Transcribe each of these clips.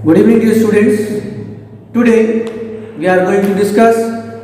Good evening, dear students. Today we are going to discuss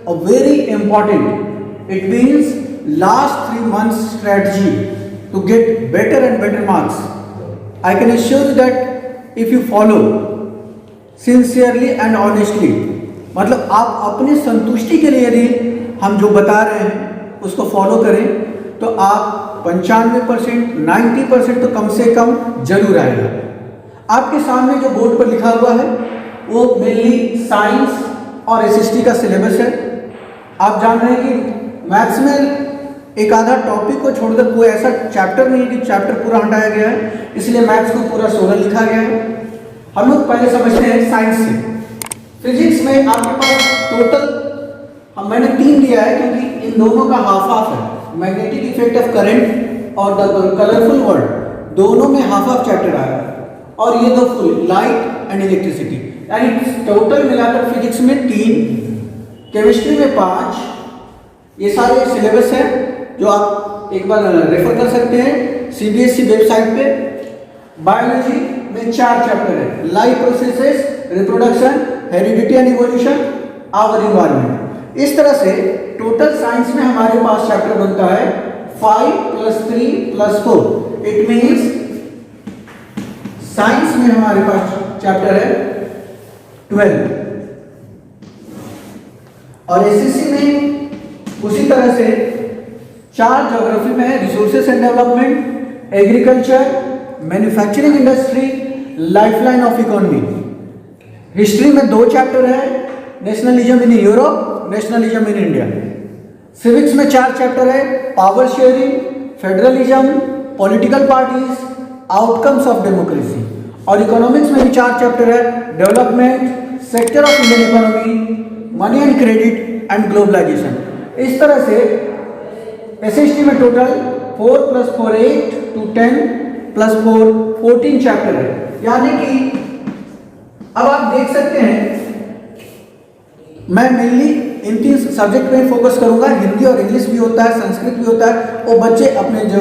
a very important, it means last 3 months strategy to get better and better marks. I can assure you that if you follow sincerely and honestly, मतलब आप अपने संतुष्टि के लिए यदि हम जो बता रहे हैं उसको फॉलो करें तो आप 95%, 90% तो कम से कम जरूर आएगा। आपके सामने जो बोर्ड पर लिखा हुआ है वो मेनली साइंस और एसएसटी का सिलेबस है। आप जान रहे हैं कि मैथ्स में एक आधा टॉपिक को छोड़कर कोई ऐसा चैप्टर नहीं है कि चैप्टर पूरा हटाया गया है, इसलिए मैथ्स को पूरा 16 लिखा गया है। हम लोग पहले समझते हैं साइंस से। फिजिक्स में आपके पास टोटल मैंने 3 दिया है क्योंकि इन दोनों का हाफ हाफ है। मैग्नेटिक इफेक्ट ऑफ करंट और द कलरफुल वर्ल्ड दोनों में हाफ हाफ चैप्टर आया और ये दो फुल लाइट एंड इलेक्ट्रिसिटी, यानी टोटल मिलाकर फिजिक्स में 3, केमिस्ट्री में 5। ये सारे सिलेबस है जो आप एक बार रेफर कर सकते हैं सीबीएसई वेबसाइट पे। बायोलॉजी में 4 चैप्टर है, life processes, reproduction, heredity and evolution, our environment. इस तरह से टोटल साइंस में हमारे पास चैप्टर बनता है 5 + 3 + 4। इट मींस साइंस में हमारे पास चैप्टर है 12 और एसएससी में उसी तरह से 4 ज्योग्राफी में है, resources and development, agriculture, manufacturing industry, lifeline of economy. History में 2 चैप्टर है, nationalism in Europe, nationalism in India. Civics में 4 चैप्टर है, power sharing, federalism, political parties, outcomes of democracy. और इकोनॉमिक्स में भी 4 चैप्टर है, development, sector of Indian economy, money and credit and globalisation. इस तरह से एसएसटी में टोटल 4 + 4 8 to 10 + 4 14 चैप्टर है। यानी कि अब आप देख सकते हैं मैं मेनली इन 3 सब्जेक्ट पे फोकस करूंगा। हिंदी और इंग्लिश भी होता है, संस्कृत भी होता है, और बच्चे अपने जो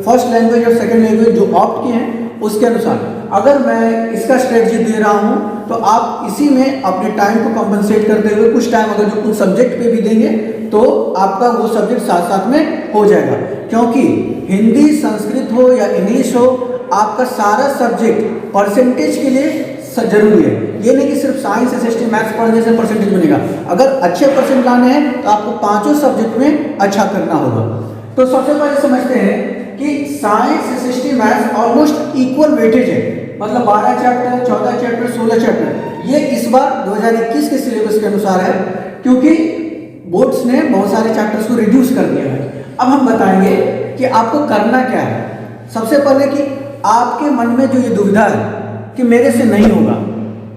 फर्स्ट लैंग्वेज और सेकंड लैंग्वेज जो ऑप्ट किए हैं उसके अनुसार। अगर मैं इसका स्ट्रेटजी दे रहा हूं तो आप इसी में अपने टाइम को कंपनसेट करते हुए कुछ टाइम अगर जो कुछ सब्जेक्ट पे भी देंगे तो आपका वो सब्जेक्ट साथ साथ में हो जाएगा। क्योंकि हिंदी, संस्कृत हो या इंग्लिश हो, आपका सारा सब्जेक्ट परसेंटेज के लिए जरूरी है। ये नहीं कि सिर्फ साइंस, एसएसटी, मैथ्स पढ़ने से परसेंटेज बनेगा। अगर अच्छे परसेंट लाने हैं तो आपको 5 सब्जेक्ट में अच्छा करना होगा। तो सबसे पहले समझते हैं कि science, SST, maths almost equal weightage है, मतलब 12 चैप्टर, 14 चैप्टर, 16 चैप्टर। ये इस बार 2021 के सिलेबस के अनुसार है क्योंकि बोर्ड्स ने बहुत सारे चैप्टर्स को रिड्यूस कर दिया है। अब हम बताएंगे कि आपको करना क्या है। सबसे पहले कि आपके मन में जो ये दुविधा है कि मेरे से नहीं होगा,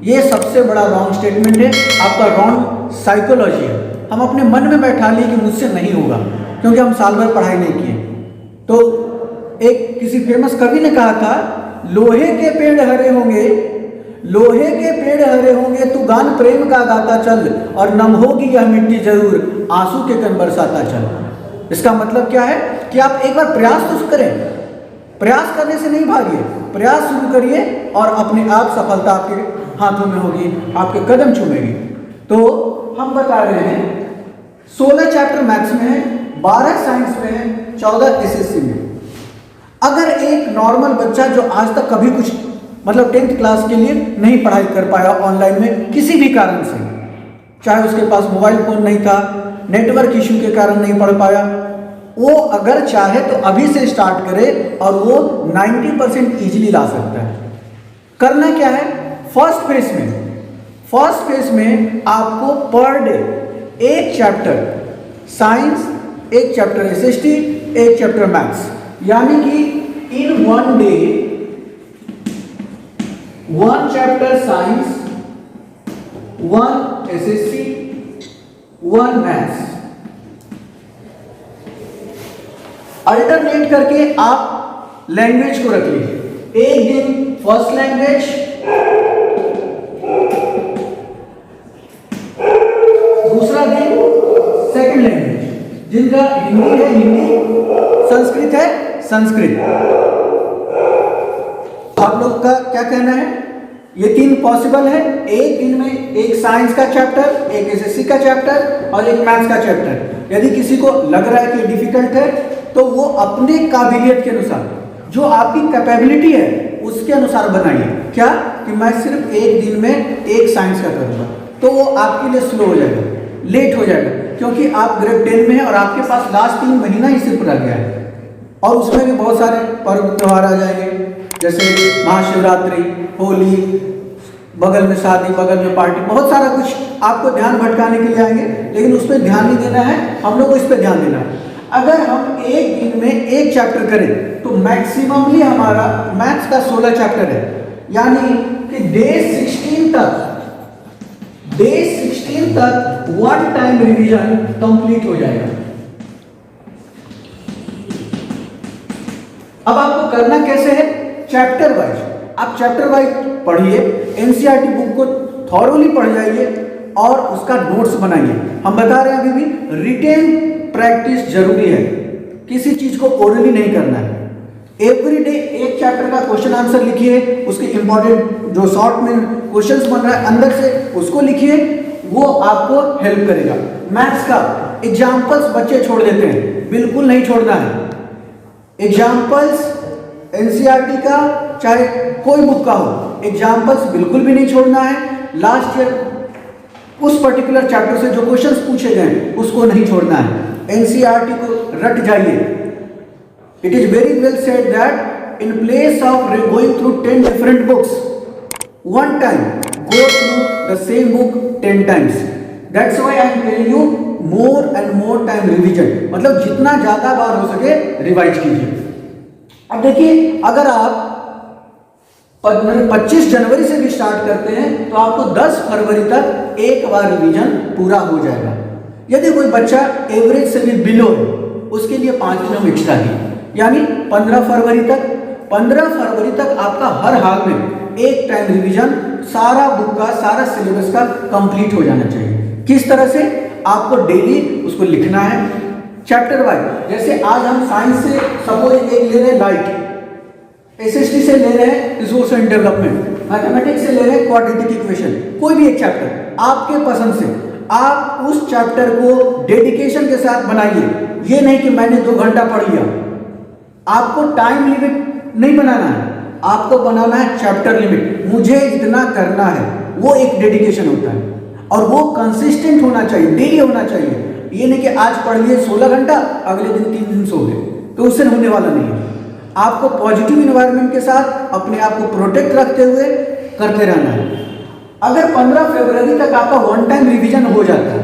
ये सबसे बड़ा रॉन्ग स्टेटमेंट है, आपका रॉन्ग साइकोलॉजी है। हम अपने मन में बैठा लिए कि मुझसे नहीं होगा क्योंकि हम साल भर पढ़ाई नहीं किए। तो एक किसी फेमस कवि ने कहा था, लोहे के पेड़ हरे होंगे, लोहे के पेड़ हरे होंगे, तू गान प्रेम का गाता चल, और नम होगी यह मिट्टी जरूर, आंसू के कण बरसाता चल। इसका मतलब क्या है कि आप एक बार प्रयास तो करें, प्रयास करने से नहीं भागिए, प्रयास शुरू करिए और अपने आप सफलता आपके हाथों में होगी, आपके कदम चूमेगी। तो हम बता रहे हैं 16 चैप्टर मैथ्स में है, 12 साइंस में है, 14 एसएससी में। अगर एक नॉर्मल बच्चा जो आज तक कभी कुछ मतलब 10th क्लास के लिए नहीं पढ़ाई कर पाया ऑनलाइन में किसी भी कारण से, चाहे उसके पास मोबाइल फोन नहीं था, नेटवर्क इश्यू के कारण नहीं पढ़ पाया, वो अगर चाहे तो अभी से स्टार्ट करे और वो 90% इजीली ला सकता है। करना क्या है, फर्स्ट फेज में आपको per day 1 chapter science, 1 chapter SST, 1 chapter maths, यानी कि इन 1 day 1 chapter science, 1 SST, 1 maths. Alternate करके आप लैंग्वेज को रख लीजिए। एक दिन फर्स्ट लैंग्वेज, दूसरा दिन सेकंड लैंग्वेज। जिनका हिंदी है हिंदी, संस्कृत है संस्कृत। आप लोग का क्या कहना है, ये 3 पॉसिबल है। एक दिन में एक साइंस का चैप्टर, एक एसएससी का चैप्टर और एक मैथ्स का चैप्टर। यदि किसी को लग रहा है कि डिफिकल्ट है तो वो अपने काबिलियत के अनुसार, जो आपकी कैपेबिलिटी है उसके अनुसार बनाइए। क्या कि मैं सिर्फ एक दिन में एक साइंस का करूँगा, तो वो आपके लिए स्लो हो जाएगा, लेट हो जाएगा, क्योंकि आप ग्रेड 10 में हैं और आपके पास लास्ट 3 महीना ही सिर्फ रह गया है। और उसमें भी बहुत सारे पर्व त्यौहार आ जाएंगे, जैसे महाशिवरात्रि, होली, बगल में शादी, बगल में पार्टी, बहुत सारा कुछ आपको ध्यान भटकाने के लिए आएंगे, लेकिन उस पर ध्यान नहीं देना है, हम लोग को इस पर ध्यान देना है। अगर हम एक दिन में एक चैप्टर करें तो मैक्सिममली हमारा मैथ्स का 16 चैप्टर है, यानी कि डे 16 तक 1 टाइम रिवीजन कंप्लीट हो जाएगा। अब आपको करना कैसे है? चैप्टर वाइज आप चैप्टर वाइज पढ़िए, एनसीईआरटी बुक को थॉरोली पढ़ जाइए और उसका नोट्स बनाइए। हम बता रहे हैं अभी भी रिटेन प्रैक्टिस जरूरी है, किसी चीज को ओरली नहीं करना है। एवरी डे एक चैप्टर का क्वेश्चन आंसर लिखिए, उसके इंपॉर्टेंट जो शॉर्ट में क्वेश्चंस बन रहा है अंदर से उसको लिखिए, वो आपको हेल्प करेगा। मैथ्स का एग्जाम्पल्स बच्चे छोड़ देते हैं, बिल्कुल नहीं छोड़ना है। एग्जाम्पल्स एनसीईआरटी का चाहे कोई बुक का हो, एग्जाम्पल्स बिल्कुल भी नहीं छोड़ना है। लास्ट ईयर उस पर्टिकुलर चैप्टर से जो क्वेश्चंस पूछे गए उसको नहीं छोड़ना है। एनसीईआरटी को रट जाइए। It is very well said that in place of going through 10 different books, one time go through the same book 10 times. That's why I am telling you more and more time revision, मतलब जितना ज्यादा बार हो सके revise कीजिए। अब देखिए, अगर आप 25 जनवरी से भी स्टार्ट करते हैं तो आपको 10 फरवरी तक एक बार रिवीजन पूरा हो जाएगा। यदि कोई बच्चा एवरेज से भी बिलो है उसके लिए 5 दिन हम एक्स्ट्रा दिए, यानी 15 फरवरी तक आपका हर हाल में एक टाइम रिवीजन सारा बुक का, सारा सिलेबस का कंप्लीट हो जाना चाहिए। किस तरह से? आपको डेली उसको लिखना है चैप्टर वाइज। जैसे आज हम साइंस से सपोज एक ले रहे हैं लाइट, एसएसटी से ले रहे हैं रिसोर्स एंड डेवलपमेंट, मैथमेटिक्स से ले रहे हैं क्वाड्रेटिक इक्वेशन, कोई भी एक चैप्टर आपके पसंद से आप उस चैप्टर को डेडिकेशन के साथ बनाइए। ये नहीं कि मैंने 2 घंटा पढ़ लिया। आपको टाइम लिमिट नहीं बनाना है, आपको बनाना है चैप्टर लिमिट। मुझे इतना करना है, वो एक डेडिकेशन होता है और वो कंसिस्टेंट होना चाहिए, डेली होना चाहिए। ये नहीं कि आज पढ़ लिए 16 घंटा, अगले दिन 3 दिन सो गए, तो उससे होने वाला नहीं है। आपको पॉजिटिव इन्वायरमेंट के साथ अपने आप को प्रोटेक्ट रखते हुए करते रहना है। अगर 15 फरवरी तक आपका 1 टाइम रिवीजन हो जाता है,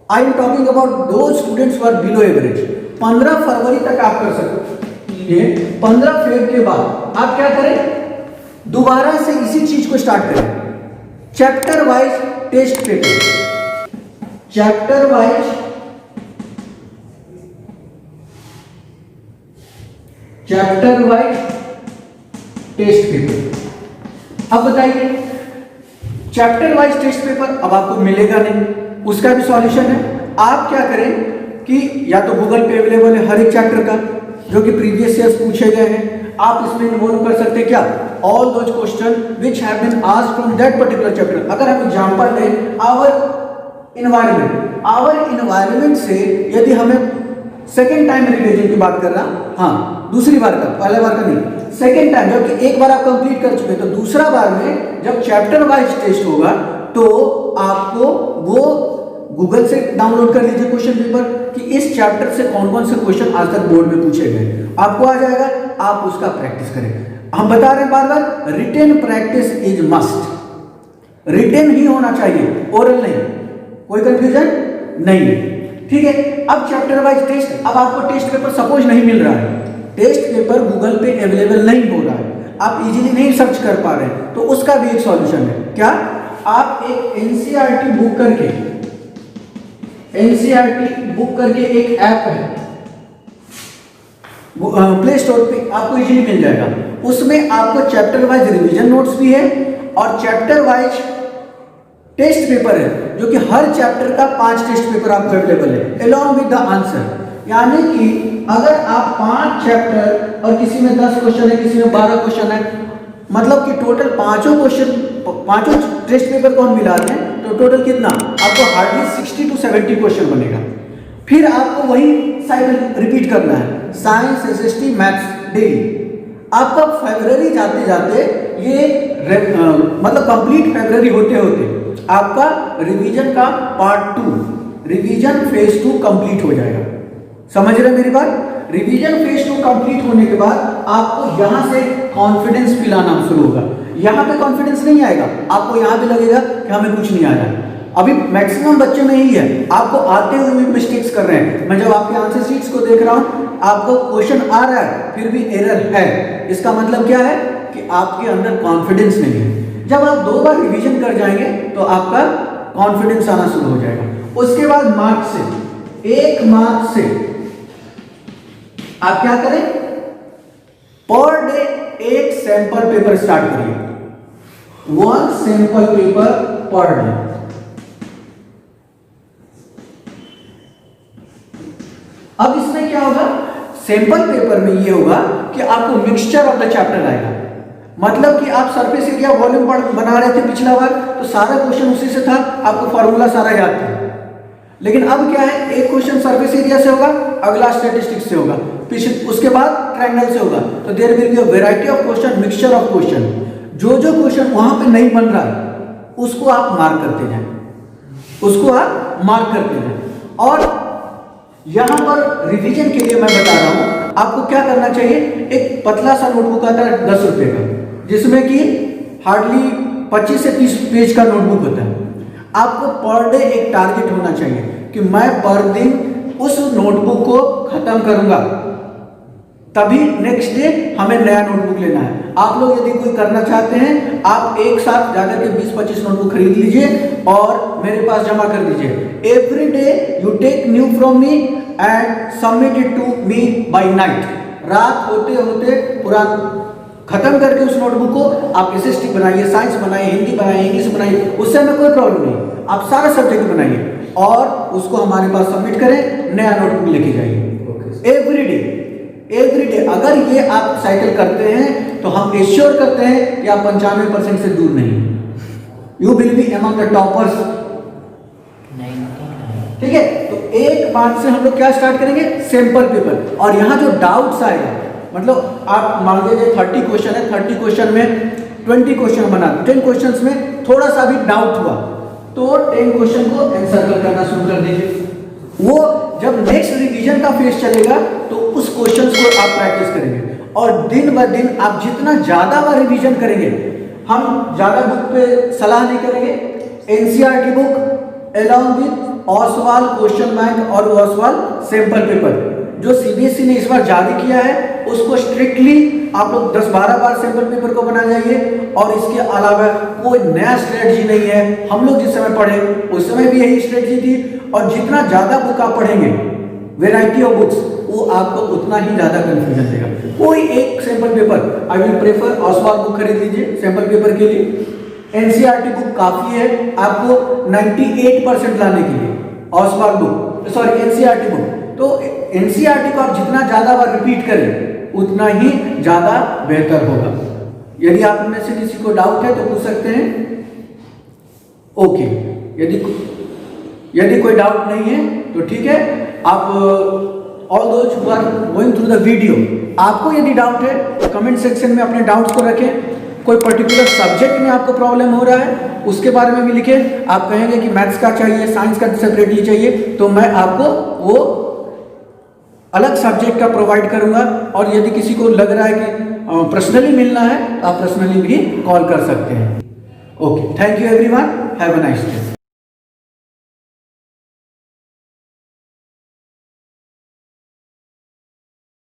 I am talking about those students who are below average, 15 फरवरी तक आप कर सकते। 15 फरवरी के बाद आप क्या करें? दोबारा से इसी चीज को स्टार्ट करें, chapter wise test paper, chapter wise test paper. अब बताइए, चैप्टर वाइज टेस्ट पेपर अब आपको मिलेगा नहीं, उसका भी सॉल्यूशन है। आप क्या करें कि या तो गूगल पे अवेलेबल है हर एक चैप्टर का, जो कि प्रीवियस ईयर्स पूछे गए हैं, आप इसमें इन्वॉल्व कर सकते हैं। क्या? All those question which have been asked from that particular chapter. अगर हम एग्जांपल लें आवर इन्वायरमेंट से, यदि हमें सेकेंड टाइम रिवीजन की बात कर रहा, हाँ दूसरी बार का, पहले बार का नहीं, सेकेंड टाइम, जबकि एक बार आप कंप्लीट कर चुके, तो दूसरा बार में जब चैप्टर वाइज टेस्ट होगा तो आपको वो गूगल से डाउनलोड कर लीजिए क्वेश्चन पेपर कि इस चैप्टर से कौन कौन से क्वेश्चन आज तक बोर्ड में पूछे गए, आपको आ जाएगा, आप उसका प्रैक्टिस करें। हम बता रहे हैं बार बार, written practice is must, written ही होना चाहिए, ओरल नहीं, कोई कंफ्यूजन नहीं है, ठीक है। अब चैप्टर वाइज टेस्ट, अब आपको टेस्ट पेपर सपोज नहीं मिल रहा है, टेस्ट पेपर गूगल पे अवेलेबल नहीं हो रहा है, आप इजीली नहीं सर्च कर पा रहे हैं, तो उसका भी एक सॉल्यूशन है। क्या? आप एक एनसीईआरटी बुक करके एक ऐप है, प्ले स्टोर पे आपको इजीली मिल जाएगा। उसमें आपको चैप्टर वाइज रिवीजन नोट्स भी है और चैप्टर वाइज टेस्ट पेपर है, जो कि हर चैप्टर का 5 टेस्ट पेपर आपको अवेलेबल है अलॉन्ग विद द आंसर। यानी कि अगर आप 5 चैप्टर और किसी में 10 क्वेश्चन है, किसी में 12 क्वेश्चन है, मतलब कि टोटल पांचों टेस्ट पेपर को हम मिलाते हैं तो टोटल कितना आपको हार्डली 60 to 70 क्वेश्चन बनेगा। फिर आपको वही साइकिल रिपीट करना है, साइंस, एसएसटी, मैथ्स डेली। आपका फरवरी जाते जाते ये मतलब कंप्लीट फरवरी होते होते आपका रिवीजन का पार्ट 2, रिवीजन फेज 2 कंप्लीट हो जाएगा। समझ रहे मेरी बात? रिवीजन फेज 2 कंप्लीट होने के बाद आपको यहां से कॉन्फिडेंस फील आना शुरू होगा। यहां पे कॉन्फिडेंस नहीं आएगा, आपको यहां पे लगेगा कि हमें कुछ नहीं आ रहा है। अभी मैक्सिमम बच्चे में ही है, आपको आते हुए भी मिस्टेक्स कर रहे हैं। मैं जब आपके आंसर शीट्स को देख रहा हूं, आपको क्वेश्चन आ रहा है फिर भी एरर है, इसका मतलब क्या है कि आपके अंदर कॉन्फिडेंस नहीं है। जब आप 2 बार रिवीजन कर जाएंगे तो आपका कॉन्फिडेंस आना शुरू हो जाएगा। उसके बाद मार्क्स से, 1 मार्क्स से आप क्या करें, per day 1 sample paper start करिए, 1 सैंपल पेपर पर डे। अब इसमें क्या होगा, सैंपल पेपर में ये होगा कि आपको मिक्सचर ऑफ द चैप्टर आएगा। मतलब कि आप सरफेस एरिया वॉल्यूम बना रहे थे पिछला बार तो सारा क्वेश्चन उसी से था, आपको फॉर्मूला सारा याद था। लेकिन अब क्या है, एक क्वेश्चन सरफेस एरिया से होगा, अगला स्टैटिस्टिक्स से होगा, उसके बाद ट्रायंगल से होगा। तो there will be a variety of question, mixture of question. जो जो क्वेश्चन वहां पे नहीं बन रहा उसको आप मार्क करते जाएं, उसको आप मार्क करते जाएं। और यहां पर रिवीजन के लिए मैं बता रहा हूं आपको क्या करना चाहिए। एक पतला सा नोटबुक आता है 10 रुपए का, जिसमें कि हार्डली 25 से 30 पेज का नोटबुक होता है। आपको पर डे एक टारगेट होना चाहिए कि मैं पर दिन उस नोटबुक को खत्म करूंगा, तभी नेक्स्ट डे हमें नया नोटबुक लेना है। आप लोग यदि कोई करना चाहते हैं, आप एक साथ जाकर के 20-25 नोटबुक खरीद लीजिए और मेरे पास जमा कर दीजिए। Every day you take new from me and submit it to me by night. रात होते होते पूरा खत्म करके उस नोटबुक को आप एसएसटी बनाइए, साइंस बनाइए, हिंदी बनाइए, इंग्लिश बनाइए, उससे हमें कोई प्रॉब्लम नहीं। आप सारा सब्जेक्ट बनाइए और उसको हमारे पास सबमिट करें, नया नोटबुक लेके जाइए। एवरी डे अगर ये आप साइकिल करते हैं तो हम एश्योर करते हैं कि आप 95% से दूर नहीं, you will be among the toppers. ठीक है, तो 1 मार्च से हम लोग क्या स्टार्ट करेंगे, सैंपल पेपर। और यहाँ जो डाउट्स आएगा, मतलब आप मान लीजिए 30 क्वेश्चन है, 30 क्वेश्चन में 20 क्वेश्चन बना, 10 क्वेश्चंस में थोड़ा सा भी डाउट हुआ तो 10 क्वेश्चन को एंसर करना शुरू कर दीजिए। वो जब नेक्स्ट रिवीजन का फेज चलेगा तो उस क्वेश्चंस को आप प्रैक्टिस करेंगे और दिन ब दिन आप जितना ज्यादा बार रिवीजन करेंगे, हम ज्यादा बुक पे सलाह नहीं करेंगे। NCERT book along with Oswal question bank और ओसवाल सैंपल पेपर जो सीबीएसई ने इस बार जारी किया है, उसको स्ट्रिक्टली आप लोग 10-12 बार सैंपल पेपर को बना जाइए। और इसके अलावा कोई नया स्ट्रेटजी नहीं है, हम लोग जिस समय पढ़े उस समय भी यही स्ट्रेटजी थी। और जितना ज्यादा बुक आप पढ़ेंगे, वेराइटी ऑफ बुक्स, वो आपको उतना ही ज्यादा कंफ्यूजन देगा। कोई एक sample paper, I will prefer Oswal book खरीद लीजिए सैंपल पेपर के लिए। एनसीईआरटी बुक काफी है आपको 98% लाने के लिए, Oswal book sorry NCERT book. तो एनसीईआरटी को आप जितना ज्यादा बार रिपीट करें उतना ही ज्यादा बेहतर होगा। यदि आप में से किसी को डाउट है तो पूछ सकते हैं। ओके, यदि कोई डाउट नहीं है तो ठीक है। आप all those who are going through the video, आपको यदि डाउट है तो कमेंट सेक्शन में अपने डाउट्स को रखें। कोई पर्टिकुलर सब्जेक्ट में आपको प्रॉब्लम हो रहा है उसके बारे में भी लिखें। आप कहेंगे कि मैथ्स का चाहिए, साइंस का सेपरेटली चाहिए, तो मैं आपको वो अलग सब्जेक्ट का प्रोवाइड करूंगा। और यदि किसी को लग रहा है कि पर्सनली मिलना है तो आप पर्सनली भी कॉल कर सकते हैं। Okay, thank you everyone, have a nice day.